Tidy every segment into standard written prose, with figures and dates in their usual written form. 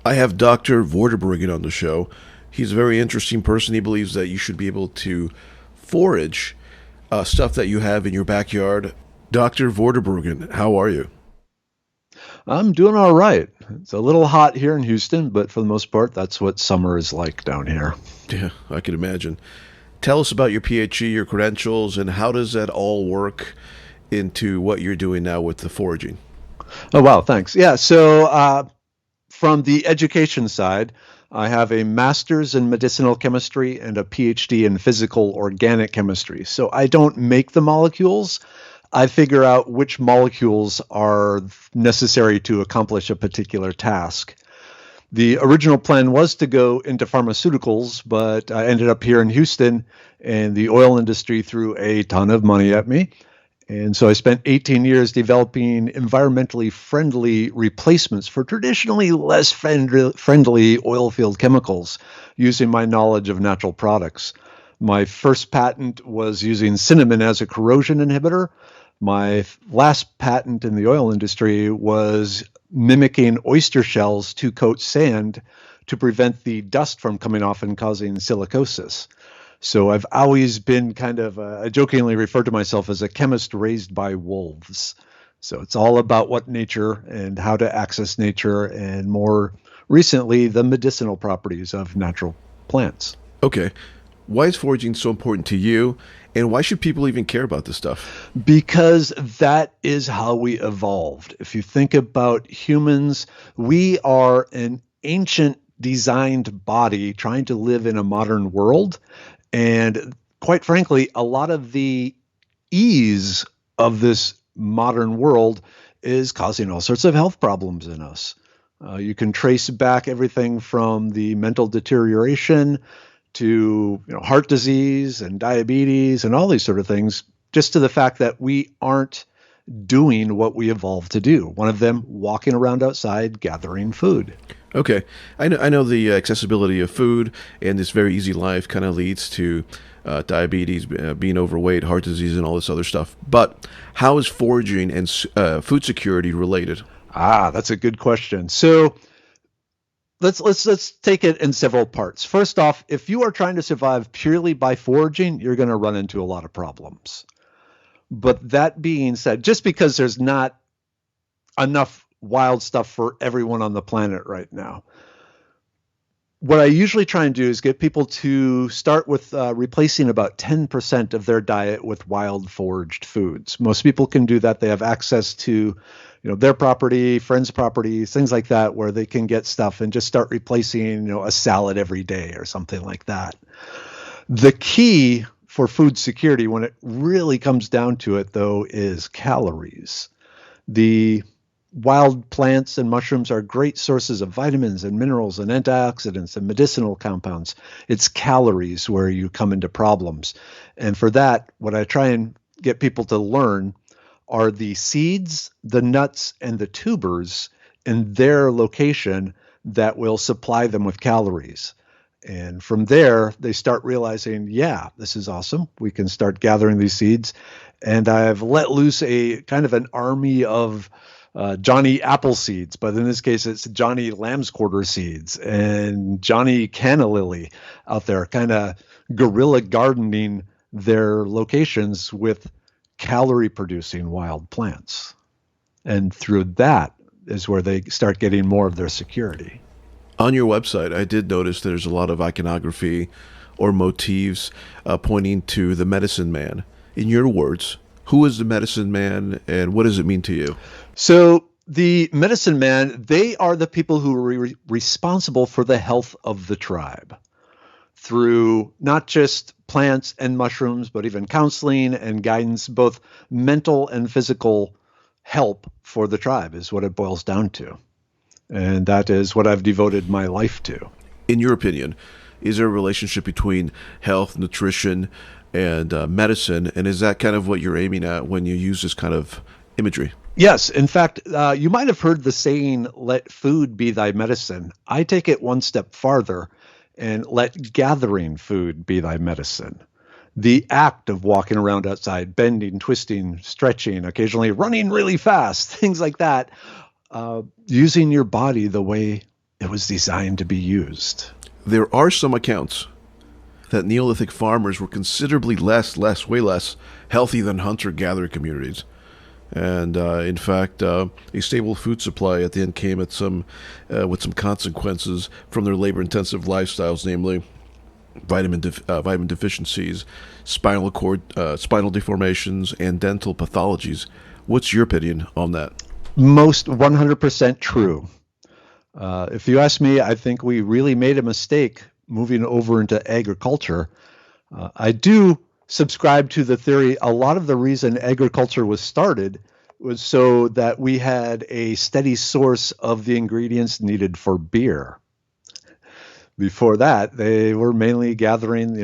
I have Dr. Vorderbruggen on the show. He's a very interesting person. He believes that you should be able to forage stuff that you have in your backyard. Dr. Vorderbruggen, how are you? I'm doing all right. It's a little hot here in Houston, but for the most part, that's what summer is like down here. Yeah, I can imagine. Tell us about your PhD, your credentials, and how does that all work into what you're doing now with the foraging? Oh, wow. Thanks. Yeah. So, from the education side, I have a master's in medicinal chemistry and a PhD in physical organic chemistry. So, I don't make the molecules. I figure out which molecules are necessary to accomplish a particular task. The original plan was to go into pharmaceuticals, but I ended up here in Houston, and the oil industry threw a ton of money at me. And so I spent 18 years developing environmentally friendly replacements for traditionally less friendly oil field chemicals using my knowledge of natural products. My first patent was using cinnamon as a corrosion inhibitor. My last patent in the oil industry was mimicking oyster shells to coat sand to prevent the dust from coming off and causing silicosis. So I've always been I jokingly refer to myself as a chemist raised by wolves. So it's all about what nature and how to access nature, and more recently, the medicinal properties of natural plants. Okay. Why is foraging so important to you, and why should people even care about this stuff? Because that is how we evolved. If you think about humans, we are an ancient designed body trying to live in a modern world. And quite frankly, a lot of the ease of this modern world is causing all sorts of health problems in us. You can trace back everything from the mental deterioration to heart disease and diabetes and all these sort of things, just to the fact that we aren't doing what we evolved to do. One of them, walking around outside gathering food. Okay. I know the accessibility of food and this very easy life kind of leads to diabetes, being overweight, heart disease, and all this other stuff. But how is foraging and food security related? That's a good question. So let's take it in several parts. First off, if you are trying to survive purely by foraging, you're going to run into a lot of problems. But that being said, just because there's not enough wild stuff for everyone on the planet right now, what I usually try and do is get people to start with replacing about 10% of their diet with wild foraged foods. Most people can do that. They have access to their property, friends' properties, things like that, where they can get stuff and just start replacing a salad every day or something like that. The key for food security, when it really comes down to it, though, is calories. The wild plants and mushrooms are great sources of vitamins and minerals and antioxidants and medicinal compounds. It's calories where you come into problems. And for that, what I try and get people to learn are the seeds, the nuts, and the tubers and their location that will supply them with calories. And from there, they start realizing, yeah, this is awesome. We can start gathering these seeds. And I've let loose a kind of an army of Johnny Apple seeds, but in this case, it's Johnny Lamb's Quarter seeds and Johnny Canna Lily out there, kind of guerrilla gardening their locations with calorie-producing wild plants. And through that is where they start getting more of their security. On your website, I did notice there's a lot of iconography or motifs pointing to the medicine man. In your words, who is the medicine man and what does it mean to you? So the medicine man, they are the people who are responsible for the health of the tribe through not just plants and mushrooms, but even counseling and guidance, both mental and physical help for the tribe is what it boils down to. And that is what I've devoted my life to. In your opinion, is there a relationship between health, nutrition, and medicine? And is that kind of what you're aiming at when you use this kind of imagery? Yes. In fact, you might have heard the saying, let food be thy medicine. I take it one step farther and let gathering food be thy medicine. The act of walking around outside, bending, twisting, stretching, occasionally running really fast, things like that, using your body the way It was designed to be used. There are some accounts that Neolithic farmers were considerably way less healthy than hunter-gatherer communities. And in fact, a stable food supply at the end came with some consequences from their labor-intensive lifestyles, namely vitamin deficiencies, spinal deformations, and dental pathologies. What's your opinion on that? Most 100% true. If you ask me, I think we really made a mistake moving over into agriculture. I do subscribe to the theory a lot of the reason agriculture was started was so that we had a steady source of the ingredients needed for beer. Before that, they were mainly gathering,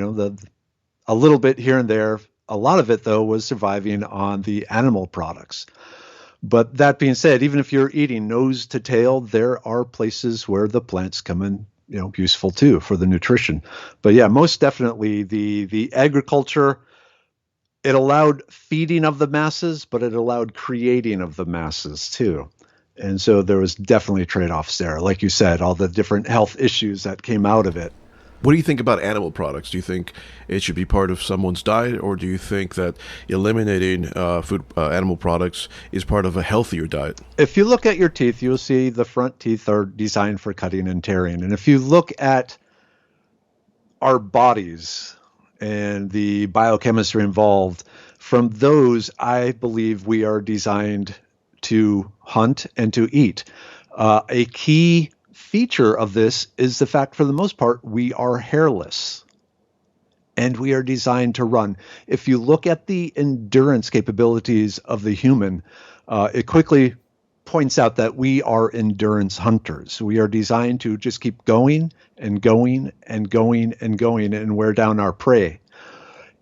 a little bit here and there. A lot of it, though, was surviving on the animal products. But that being said, even if you're eating nose to tail, there are places where the plants come in, useful too for the nutrition. But yeah, most definitely the agriculture, it allowed feeding of the masses, but it allowed creating of the masses too. And so there was definitely trade-offs there. Like you said, all the different health issues that came out of it. What do you think about animal products? Do you think it should be part of someone's diet, or do you think that eliminating animal products is part of a healthier diet? If you look at your teeth, you'll see the front teeth are designed for cutting and tearing. And if you look at our bodies and the biochemistry involved, from those, I believe we are designed to hunt and to eat. A key feature of this is the fact, for the most part, we are hairless and we are designed to run. If you look at the endurance capabilities of the human, it quickly points out that we are endurance hunters. We are designed to just keep going and going and going and going and wear down our prey.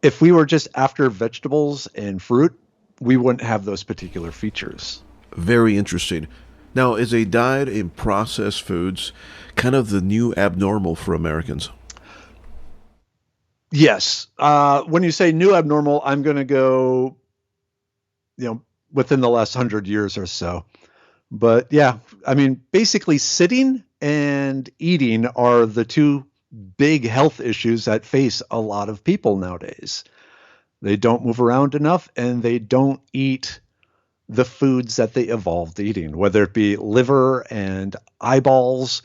If we were just after vegetables and fruit, we wouldn't have those particular features. Very interesting. Now, is a diet in processed foods kind of the new abnormal for Americans? Yes. When you say new abnormal, I'm going to go, within the last 100 years or so. But yeah, I mean, basically sitting and eating are the two big health issues that face a lot of people nowadays. They don't move around enough and they don't eat the foods that they evolved eating, whether it be liver and eyeballs,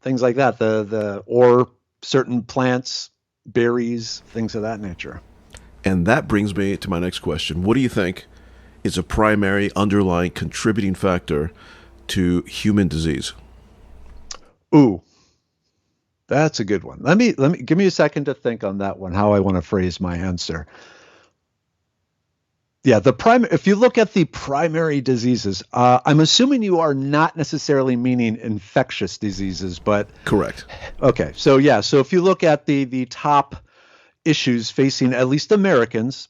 things like that, or certain plants, berries, things of that nature. And that brings me to my next question. What do you think is a primary underlying contributing factor to human disease? Ooh, that's a good one. Let me give me a second to think on that one, how I want to phrase my answer. Yeah, if you look at the primary diseases, I'm assuming you are not necessarily meaning infectious diseases, but correct. Okay, so if you look at the top issues facing at least Americans,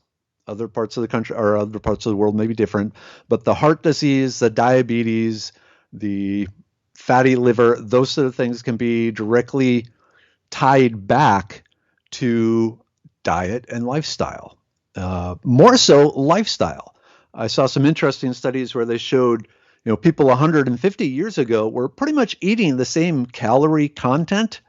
other parts of the country or other parts of the world may be different, but the heart disease, the diabetes, the fatty liver, those sort of things can be directly tied back to diet and lifestyle. More so lifestyle. I saw some interesting studies where they showed, people 150 years ago were pretty much eating the same calorie content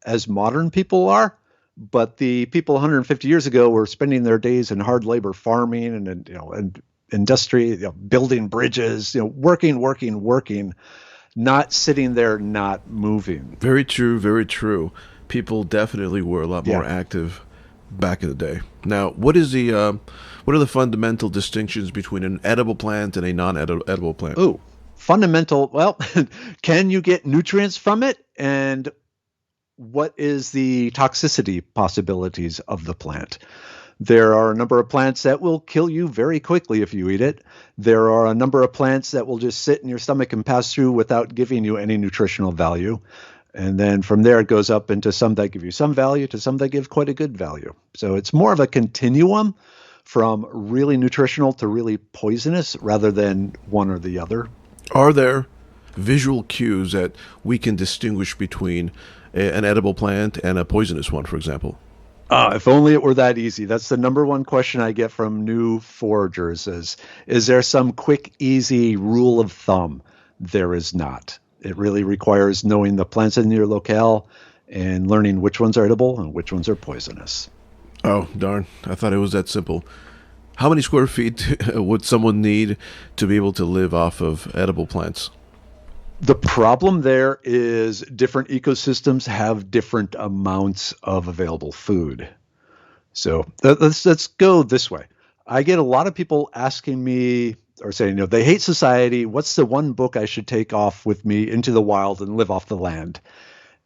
as modern people are, but the people 150 years ago were spending their days in hard labor farming and industry, building bridges, working, not sitting there, not moving. Very true, very true. People definitely were a lot more active back in the day. Now, what are the fundamental distinctions between an edible plant and a non-edible plant? Ooh, fundamental. Well, can you get nutrients from it? And what is the toxicity possibilities of the plant? There are a number of plants that will kill you very quickly if you eat it. There are a number of plants that will just sit in your stomach and pass through without giving you any nutritional value. And then from there, it goes up into some that give you some value to some that give quite a good value. So it's more of a continuum from really nutritional to really poisonous rather than one or the other. Are there visual cues that we can distinguish between an edible plant and a poisonous one, for example? If only it were that easy. That's the number one question I get from new foragers is there some quick, easy rule of thumb? There is not. It really requires knowing the plants in your locale and learning which ones are edible and which ones are poisonous. Oh, darn. I thought it was that simple. How many square feet would someone need to be able to live off of edible plants? The problem there is different ecosystems have different amounts of available food. So let's go this way. I get a lot of people asking me or saying, they hate society. What's the one book I should take off with me into the wild and live off the land?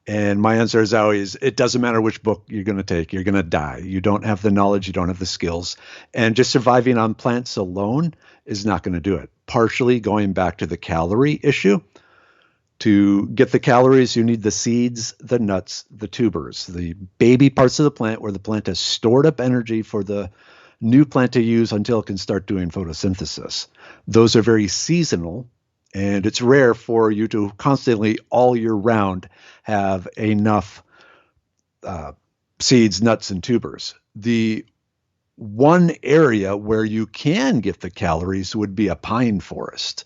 And my answer is always, it doesn't matter which book you're going to take. You're going to die. You don't have the knowledge. You don't have the skills. And just surviving on plants alone is not going to do it. Partially going back to the calorie issue. To get the calories, you need the seeds, the nuts, the tubers, the baby parts of the plant where the plant has stored up energy for the new plant to use until it can start doing photosynthesis. Those are very seasonal, and it's rare for you to constantly all year round have enough seeds, nuts, and tubers. The one area where you can get the calories would be a pine forest.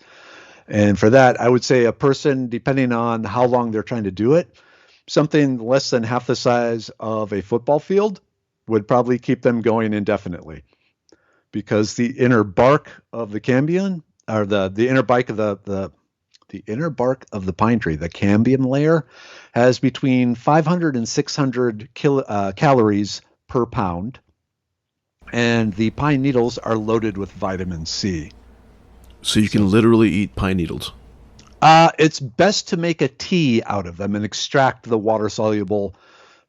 And for that, I would say a person, depending on how long they're trying to do it, something less than half the size of a football field would probably keep them going indefinitely. Because the inner bark of the cambium, or the inner bark of the inner bark of the pine tree, the cambium layer, has between 500 and 600 calories per pound. And the pine needles are loaded with vitamin C. So you can literally eat pine needles. It's best to make a tea out of them and extract the water-soluble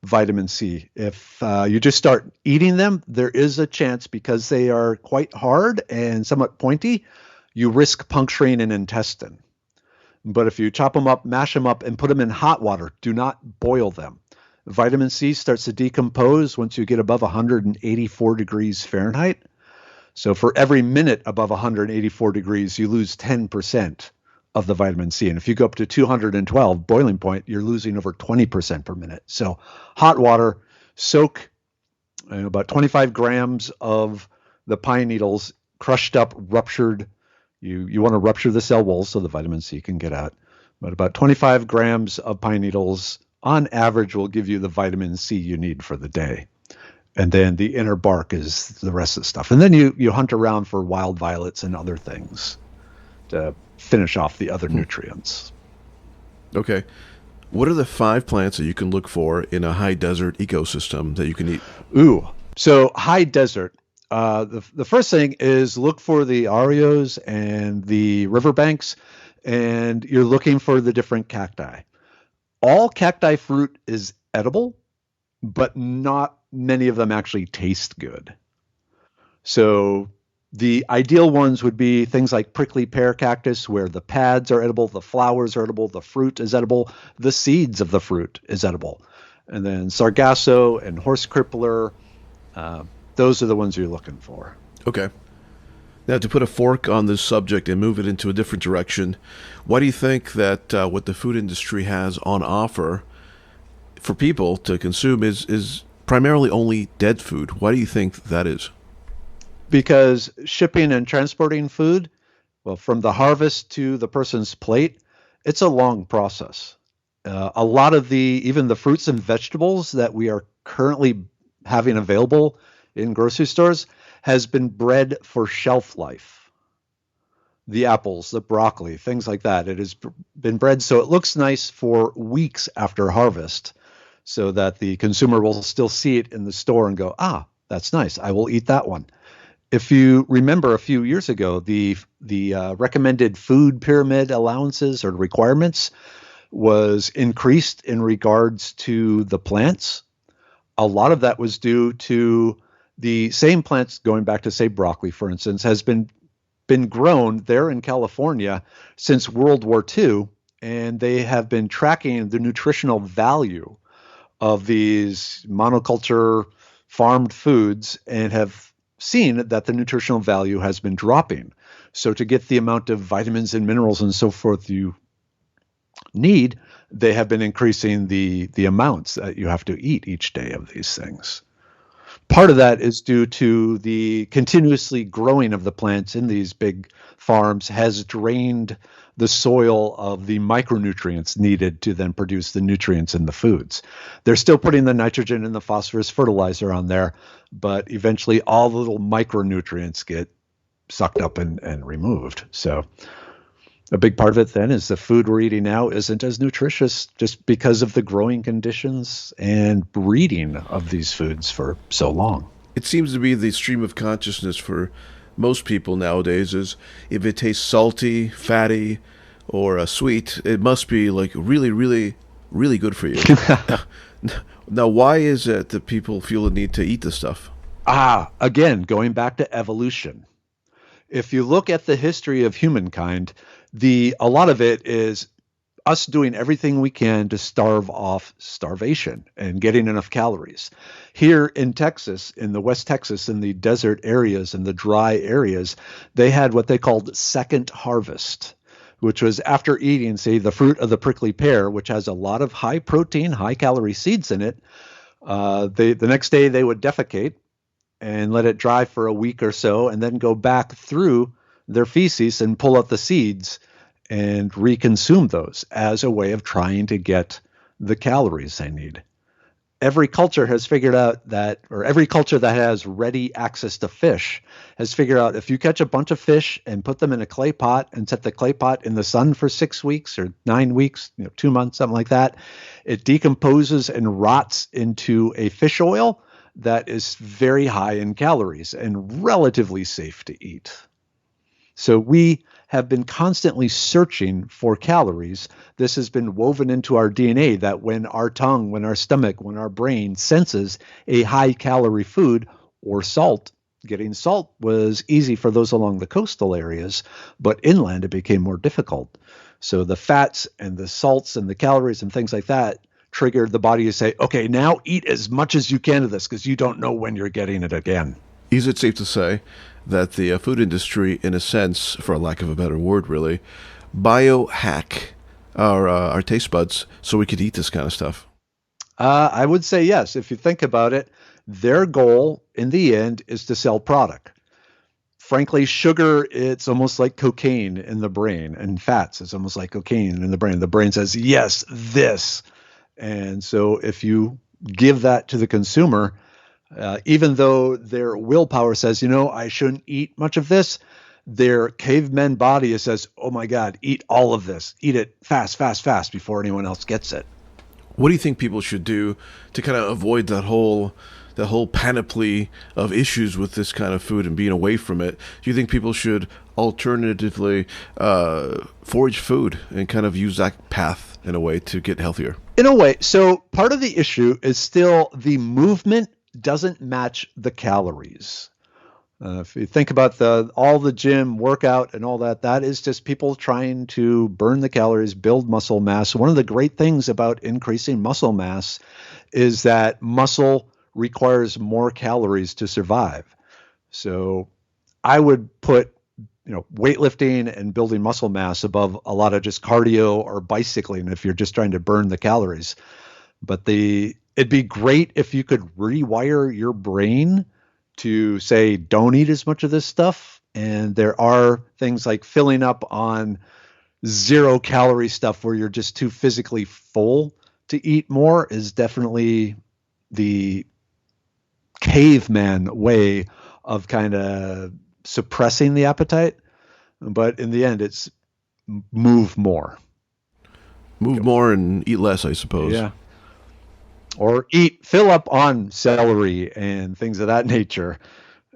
vitamin C. If you just start eating them, there is a chance, because they are quite hard and somewhat pointy, you risk puncturing an intestine. But if you chop them up, mash them up, and put them in hot water, do not boil them. Vitamin C starts to decompose once you get above 184 degrees Fahrenheit. So for every minute above 184 degrees, you lose 10% of the vitamin C. And if you go up to 212 boiling point, you're losing over 20% per minute. So hot water, soak about 25 grams of the pine needles, crushed up, ruptured. You want to rupture the cell walls so the vitamin C can get out. But about 25 grams of pine needles on average will give you the vitamin C you need for the day. And then the inner bark is the rest of the stuff. And then you hunt around for wild violets and other things to finish off the other nutrients. Okay. What are the 5 plants that you can look for in a high desert ecosystem that you can eat? Ooh. So high desert. The first thing is look for the arios and the riverbanks, and you're looking for the different cacti. All cacti fruit is edible, but not many of them actually taste good. So the ideal ones would be things like prickly pear cactus, where the pads are edible, the flowers are edible, the fruit is edible, the seeds of the fruit is edible. And then sargasso and horse crippler, those are the ones you're looking for. Okay. Now, to put a fork on this subject and move it into a different direction, why do you think that what the food industry has on offer for people to consume is primarily only dead food? Why do you think that is? Because shipping and transporting food, well, from the harvest to the person's plate, it's a long process. A lot of even the fruits and vegetables that we are currently having available in grocery stores has been bred for shelf life. The apples, the broccoli, things like that. It has been bred so it looks nice for weeks after harvest, so that the consumer will still see it in the store and go, that's nice. I will eat that one. If you remember a few years ago, the recommended food pyramid allowances or requirements was increased in regards to the plants. A lot of that was due to the same plants, going back to, say, broccoli, for instance, has been grown there in California since World War II, and they have been tracking the nutritional value of these monoculture farmed foods and have seen that the nutritional value has been dropping. So to get the amount of vitamins and minerals and so forth you need, they have been increasing the amounts that you have to eat each day of these things. Part of that is due to the continuously growing of the plants in these big farms has drained the soil of the micronutrients needed to then produce the nutrients in the foods. They're still putting the nitrogen and the phosphorus fertilizer on there, but eventually all the little micronutrients get sucked up and removed. So a big part of it then is the food we're eating now isn't as nutritious just because of the growing conditions and breeding of these foods for so long. It seems to be the stream of consciousness for most people nowadays is if it tastes salty, fatty, or sweet, it must be like really, really, really good for you. Now, why is it that people feel the need to eat this stuff? Again, going back to evolution. If you look at the history of humankind, a lot of it is us doing everything we can to starve off starvation and getting enough calories. Here in Texas, in the West Texas, in the desert areas and the dry areas, they had what they called second harvest, which was after eating, say, the fruit of the prickly pear, which has a lot of high protein, high calorie seeds in it. The next day they would defecate and let it dry for a week or so, and then go back through their feces and pull out the seeds and reconsume those as a way of trying to get the calories they need. Every culture has figured out that, or every culture that has ready access to fish has figured out if you catch a bunch of fish and put them in a clay pot and set the clay pot in the sun for 6 weeks or 9 weeks, 2 months, something like that, it decomposes and rots into a fish oil that is very high in calories and relatively safe to eat. So we have been constantly searching for calories. This has been woven into our DNA that when our tongue, when our stomach, when our brain senses a high calorie food or salt, getting salt was easy for those along the coastal areas, but inland it became more difficult. So the fats and the salts and the calories and things like that triggered the body to say, okay, now eat as much as you can of this because you don't know when you're getting it again. Is it safe to say that the food industry, in a sense, for lack of a better word, really, biohack our taste buds so we could eat this kind of stuff? I would say yes. If you think about it, their goal in the end is to sell product. Frankly, sugar, it's almost like cocaine in the brain, and fats, it's almost like cocaine in the brain. The brain says, yes, this. And so if you give that to the consumer, even though their willpower says, I shouldn't eat much of this, their caveman body says, oh my God, eat all of this. Eat it fast, fast, fast before anyone else gets it. What do you think people should do to kind of avoid that whole panoply of issues with this kind of food and being away from it? Do you think people should alternatively forage food and kind of use that path in a way to get healthier? In a way. So part of the issue is still the movement doesn't match the calories. If you think about all the gym workout and all that, that is just people trying to burn the calories, build muscle mass. One of the great things about increasing muscle mass is that muscle requires more calories to survive. So I would put weightlifting and building muscle mass above a lot of just cardio or bicycling if you're just trying to burn the calories. But it'd be great if you could rewire your brain to say, don't eat as much of this stuff. And there are things like filling up on 0 calorie stuff where you're just too physically full to eat more is definitely the caveman way of kind of suppressing the appetite. But in the end, it's move more. Move more and eat less, I suppose. Yeah. Or fill up on celery and things of that nature.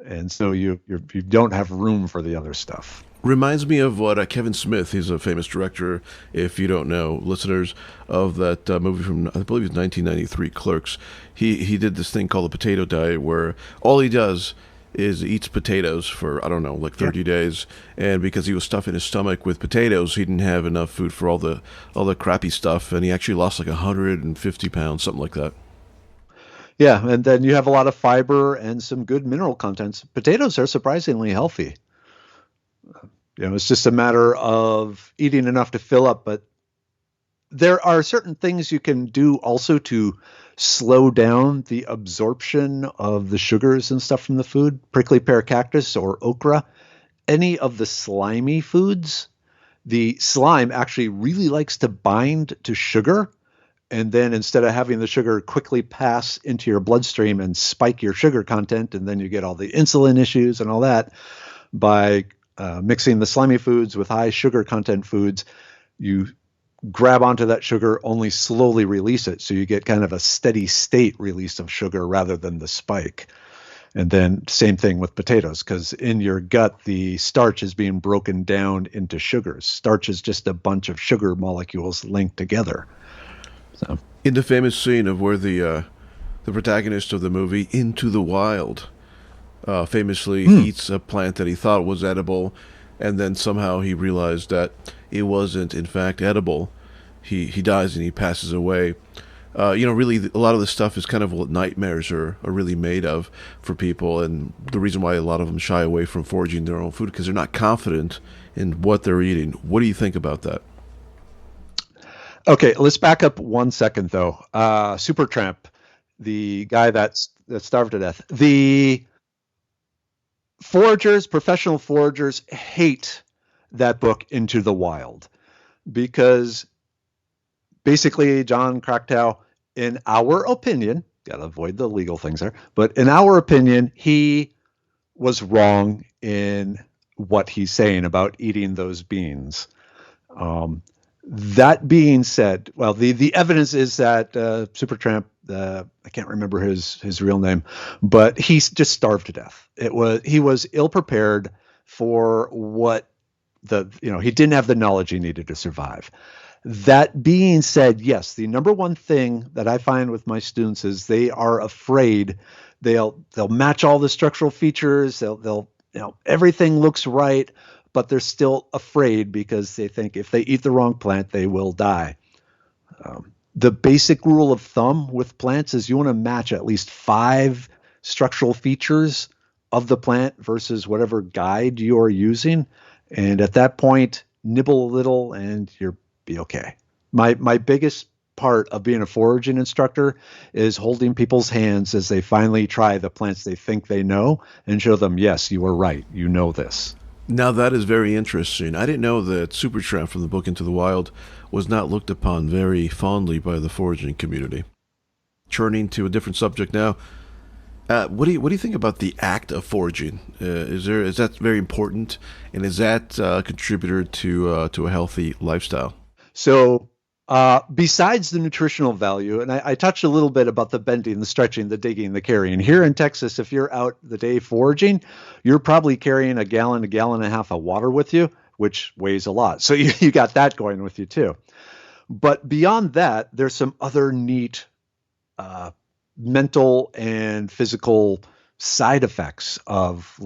And so you don't have room for the other stuff. Reminds me of what Kevin Smith, he's a famous director, if you don't know, listeners, of that movie from, I believe it's 1993, Clerks. He did this thing called the potato diet where all he does is eats potatoes for, I don't know, like 30 days. And because he was stuffing his stomach with potatoes, he didn't have enough food for all the crappy stuff. And he actually lost like 150 pounds, something like that. Yeah, and then you have a lot of fiber and some good mineral contents. Potatoes are surprisingly healthy. It's just a matter of eating enough to fill up. But there are certain things you can do also to slow down the absorption of the sugars and stuff from the food. Prickly pear cactus or okra, any of the slimy foods The slime actually really likes to bind to sugar. And then instead of having the sugar quickly pass into your bloodstream and spike your sugar content, and then you get all the insulin issues and all that, by mixing the slimy foods with high sugar content foods, you grab onto that sugar, only slowly release it. So you get kind of a steady state release of sugar rather than the spike. And then same thing with potatoes, because in your gut, the starch is being broken down into sugars. Starch is just a bunch of sugar molecules linked together. So, in the famous scene of where the protagonist of the movie Into the Wild famously eats a plant that he thought was edible, and then somehow he realized that it wasn't in fact edible. He dies and he passes away. Really, a lot of this stuff is kind of what nightmares are really made of for people, and the reason why a lot of them shy away from foraging their own food, because they're not confident in what they're eating. What do you think about that? Okay, let's back up 1 second, though. Supertramp, the guy that starved to death. The foragers, professional foragers, hate that book, Into the Wild, because basically John Krakauer, in our opinion, got to avoid the legal things there, but in our opinion, he was wrong in what he's saying about eating those beans. That being said, well, the evidence is that Supertramp, I can't remember his real name, but he just starved to death. He was ill prepared for what he didn't have the knowledge he needed to survive. That being said, yes, the number one thing that I find with my students is they are afraid. They'll match all the structural features. They'll everything looks right, but they're still afraid because they think if they eat the wrong plant, they will die. The basic rule of thumb with plants is you want to match at least 5 structural features of the plant versus whatever guide you're using. And at that point, nibble a little and you'll be okay. My biggest part of being a foraging instructor is holding people's hands as they finally try the plants they think they know and show them, yes, you were right. You know this. Now that is very interesting. I didn't know that Supertramp from the book Into the Wild was not looked upon very fondly by the foraging community. Turning to a different subject now, what do you think about the act of foraging? Is that very important, and is that a contributor to a healthy lifestyle? So besides the nutritional value, and I touched a little bit about the bending, the stretching, the digging, the carrying. Here in Texas, if you're out the day foraging, you're probably carrying a gallon and a half of water with you, which weighs a lot. So you got that going with you too. But beyond that, there's some other neat mental and physical side effects of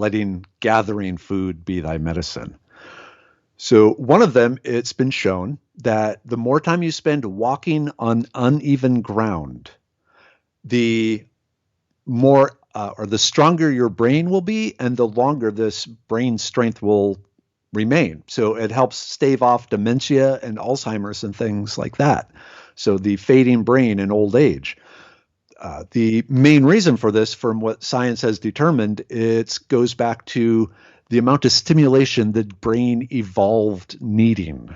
gathering food be thy medicine. So one of them, it's been shown that the more time you spend walking on uneven ground, the more or the stronger your brain will be, and the longer this brain strength will remain. So it helps stave off dementia and Alzheimer's and things like that. So the fading brain in old age. The main reason for this, from what science has determined, it goes back to the amount of stimulation the brain evolved needing.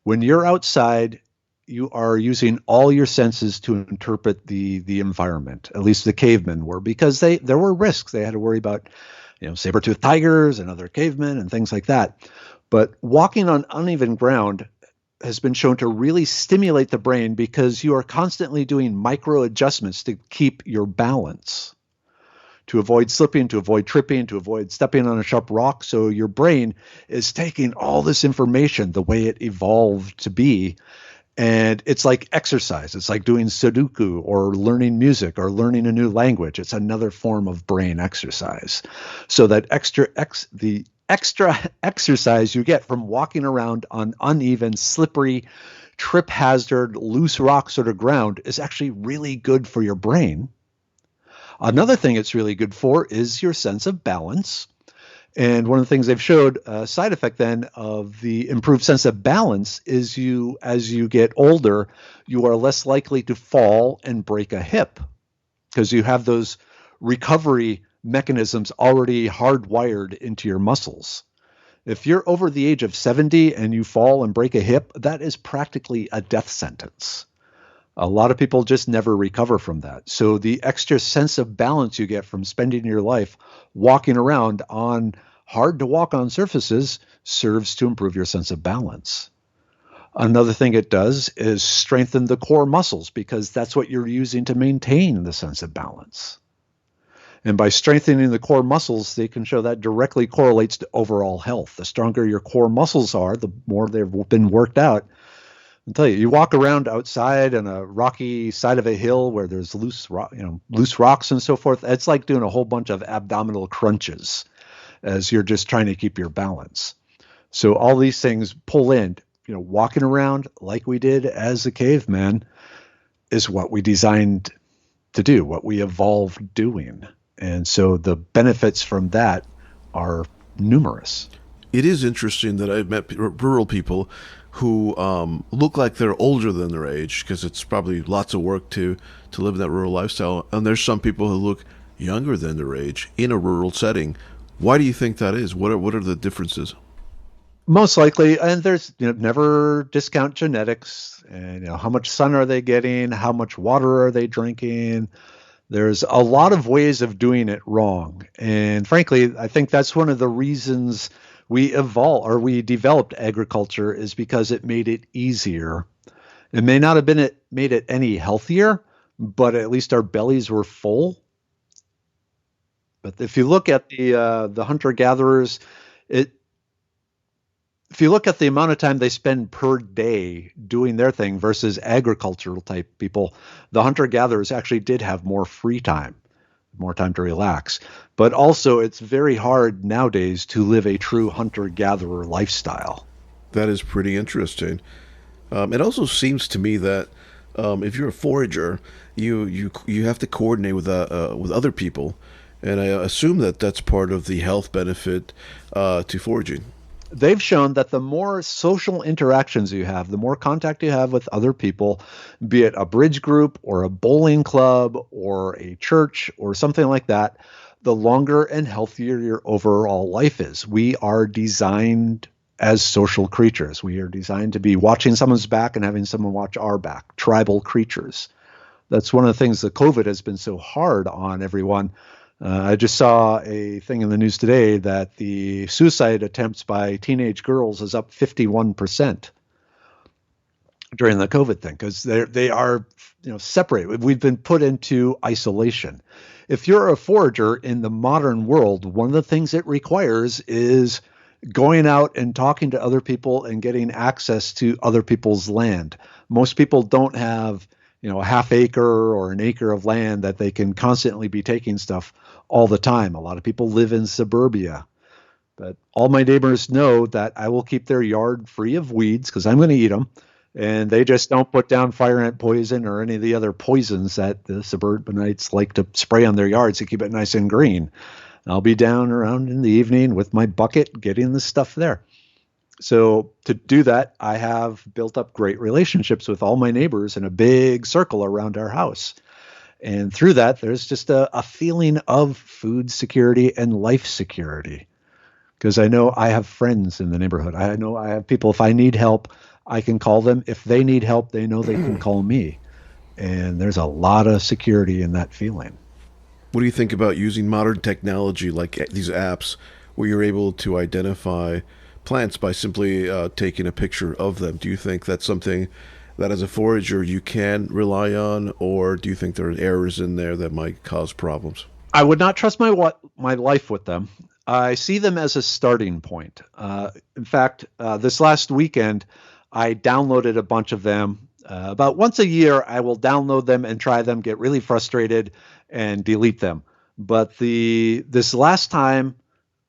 When you're outside, you are using all your senses to interpret the environment. At least the cavemen were, because there were risks. They had to worry about, saber-toothed tigers and other cavemen and things like that. But walking on uneven ground has been shown to really stimulate the brain because you are constantly doing micro adjustments to keep your balance, to avoid slipping, to avoid tripping, to avoid stepping on a sharp rock. So your brain is taking all this information the way it evolved to be. And it's like exercise. It's like doing Sudoku or learning music or learning a new language. It's another form of brain exercise. So that the extra exercise you get from walking around on uneven, slippery, trip hazard, loose rock sort of ground is actually really good for your brain. Another thing it's really good for is your sense of balance. And one of the things they've showed, a side effect then of the improved sense of balance is as you get older, you are less likely to fall and break a hip because you have those recovery mechanisms already hardwired into your muscles. If you're over the age of 70 and you fall and break a hip, that is practically a death sentence. A lot of people just never recover from that. So the extra sense of balance you get from spending your life walking around on hard to walk on surfaces serves to improve your sense of balance. Another thing it does is strengthen the core muscles because that's what you're using to maintain the sense of balance. And by strengthening the core muscles, they can show that directly correlates to overall health. The stronger your core muscles are, the more they've been worked out. I'll tell you, you walk around outside on a rocky side of a hill where there's loose rocks and so forth. It's like doing a whole bunch of abdominal crunches as you're just trying to keep your balance. So all these things pull in. Walking around like we did as a caveman is what we designed to do, what we evolved doing. And so the benefits from that are numerous. It is interesting that I've met rural people who look like they're older than their age because it's probably lots of work to live that rural lifestyle. And there's some people who look younger than their age in a rural setting. Why do you think that is? What are the differences? Most likely, and there's never discount genetics, and how much sun are they getting, how much water are they drinking. There's a lot of ways of doing it wrong, and frankly, I think that's one of the reasons we developed agriculture is because it made it easier. It may not have made it any healthier, but at least our bellies were full. But if you look at the hunter-gatherers, if you look at the amount of time they spend per day doing their thing versus agricultural type people, the hunter-gatherers actually did have more free time, more time to relax. But also, it's very hard nowadays to live a true hunter-gatherer lifestyle. That is pretty interesting. It also seems to me that if you're a forager, you have to coordinate with other people, and I assume that that's part of the health benefit to foraging. They've shown that the more social interactions you have, the more contact you have with other people, be it a bridge group or a bowling club or a church or something like that, the longer and healthier your overall life is. We are designed as social creatures. We are designed to be watching someone's back and having someone watch our back, tribal creatures. That's one of the things that COVID has been so hard on everyone. I just saw a thing in the news today that the suicide attempts by teenage girls is up 51% during the COVID thing because they are separated. We've been put into isolation. If you're a forager in the modern world, one of the things it requires is going out and talking to other people and getting access to other people's land. Most people don't have a half acre or an acre of land that they can constantly be taking stuff all the time. A lot of people live in suburbia, but all my neighbors know that I will keep their yard free of weeds because I'm going to eat them. And they just don't put down fire ant poison or any of the other poisons that the suburbanites like to spray on their yards to keep it nice and green. I'll be down around in the evening with my bucket getting the stuff there. So to do that, I have built up great relationships with all my neighbors in a big circle around our house. And through that, there's just a feeling of food security and life security. Because I know I have friends in the neighborhood. I know I have people, if I need help, I can call them. If they need help, they know they can call me. And there's a lot of security in that feeling. What do you think about using modern technology like these apps where you're able to identify plants by simply taking a picture of them? Do you think that's something that as a forager you can rely on, or do you think there are errors in there that might cause problems? I would not trust my life with them. I see them as a starting point. In fact, this last weekend, I downloaded a bunch of them. About once a year, I will download them and try them, get really frustrated, and delete them. But this last time,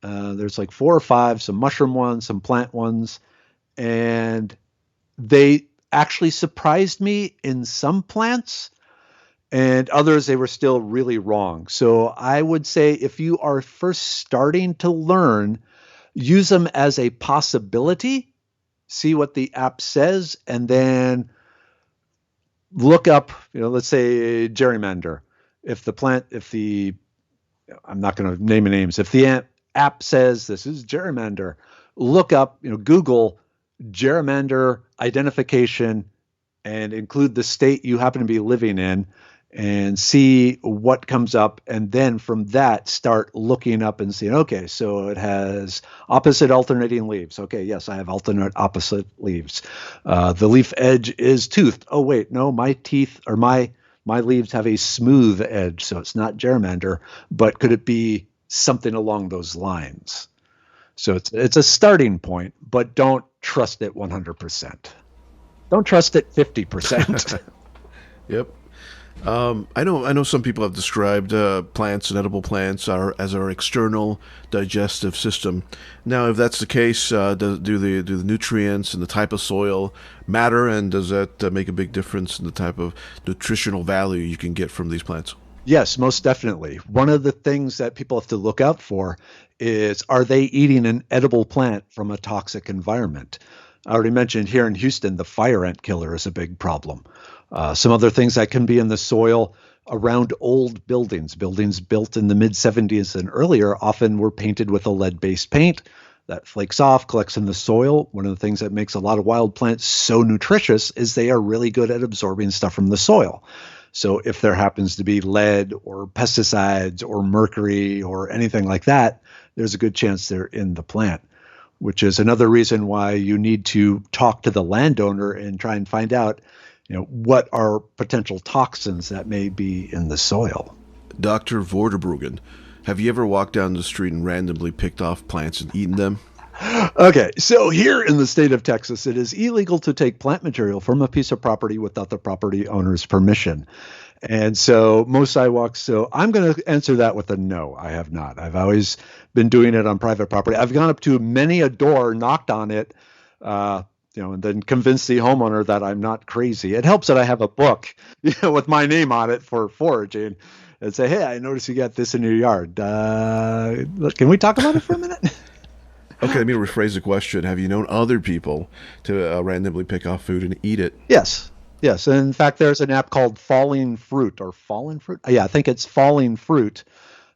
there's like 4 or 5, some mushroom ones, some plant ones, and they actually surprised me in some plants, and others they were still really wrong. So I would say if you are first starting to learn, use them as a possibility, see what the app says, and then look up, let's say gerrymander. I'm not going to name names. If the app says this is gerrymander, look up, Google gerrymander identification and include the state you happen to be living in and see what comes up. And then from that, start looking up and seeing, okay, so it has opposite alternating leaves. Okay, yes, I have alternate opposite leaves. The leaf edge is toothed. Oh, wait, no, my teeth or my leaves have a smooth edge, so it's not gerrymander, but could it be something along those lines? So it's a starting point, but don't trust it 100%. Don't trust it 50%. Yep. I know some people have described plants and edible plants as our external digestive system. Now, if that's the case, do the nutrients and the type of soil matter, and does that make a big difference in the type of nutritional value you can get from these plants? Yes, most definitely. One of the things that people have to look out for is, are they eating an edible plant from a toxic environment? I already mentioned here in Houston, the fire ant killer is a big problem. Some other things that can be in the soil around old buildings built in the mid-70s and earlier, often were painted with a lead-based paint that flakes off, collects in the soil. One of the things that makes a lot of wild plants so nutritious is they are really good at absorbing stuff from the soil. So if there happens to be lead or pesticides or mercury or anything like that, there's a good chance they're in the plant, which is another reason why you need to talk to the landowner and try and find out, what are potential toxins that may be in the soil. Dr. Vorderbruggen, have you ever walked down the street and randomly picked off plants and eaten them? Okay, so here in the state of Texas, it is illegal to take plant material from a piece of property without the property owner's permission. And so most sidewalks, so I'm going to answer that with a no. I have not. I've always been doing it on private property. I've gone up to many a door, knocked on it, and then convinced the homeowner that I'm not crazy. It helps that I have a book, with my name on it for foraging, and say, hey, I noticed you got this in your yard. Can we talk about it for a minute? Okay, let me rephrase the question. Have you known other people to randomly pick off food and eat it? Yes. Yes. In fact, there's an app called Falling Fruit. Yeah, I think it's Falling Fruit,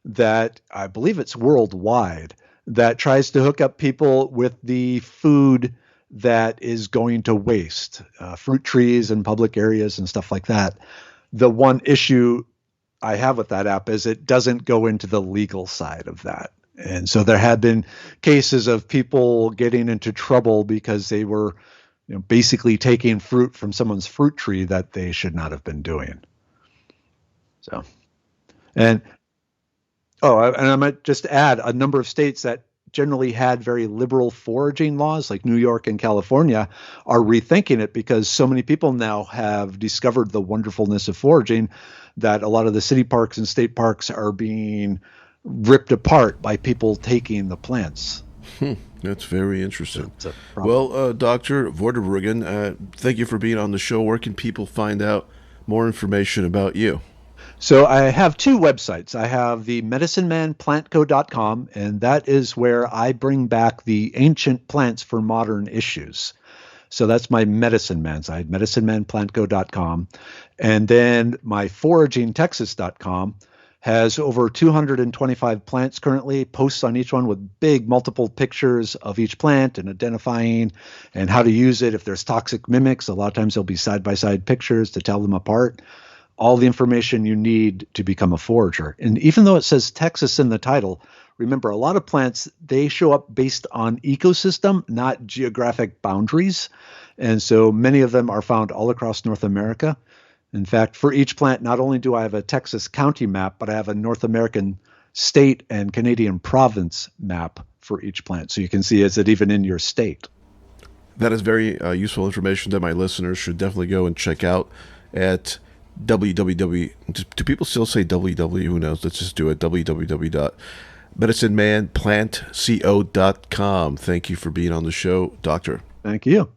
that I believe it's worldwide, that tries to hook up people with the food that is going to waste, fruit trees in public areas and stuff like that. The one issue I have with that app is it doesn't go into the legal side of that. And so there have been cases of people getting into trouble because they were, basically taking fruit from someone's fruit tree that they should not have been doing. So, and I might just add, a number of states that generally had very liberal foraging laws, like New York and California, are rethinking it because so many people now have discovered the wonderfulness of foraging that a lot of the city parks and state parks are being ripped apart by people taking the plants. That's very interesting. Well, Dr. Vorderbruggen, thank you for being on the show. Where can people find out more information about you? So I have two websites. I have the medicinemanplantco.com, and that is where I bring back the ancient plants for modern issues. So that's my Medicine Man side, medicinemanplantco.com. And then my foragingtexas.com has over 225 plants currently, posts on each one with big multiple pictures of each plant and identifying and how to use it. If there's toxic mimics, a lot of times there'll be side-by-side pictures to tell them apart. All the information you need to become a forager. And even though it says Texas in the title, remember, a lot of plants, they show up based on ecosystem, not geographic boundaries. And so many of them are found all across North America. In fact, for each plant, not only do I have a Texas county map, but I have a North American state and Canadian province map for each plant. So you can see, is it even in your state? That is very useful information that my listeners should definitely go and check out at www. Do people still say www? Who knows? Let's just do it. www.medicinemanplantco.com. Thank you for being on the show, Doctor. Thank you.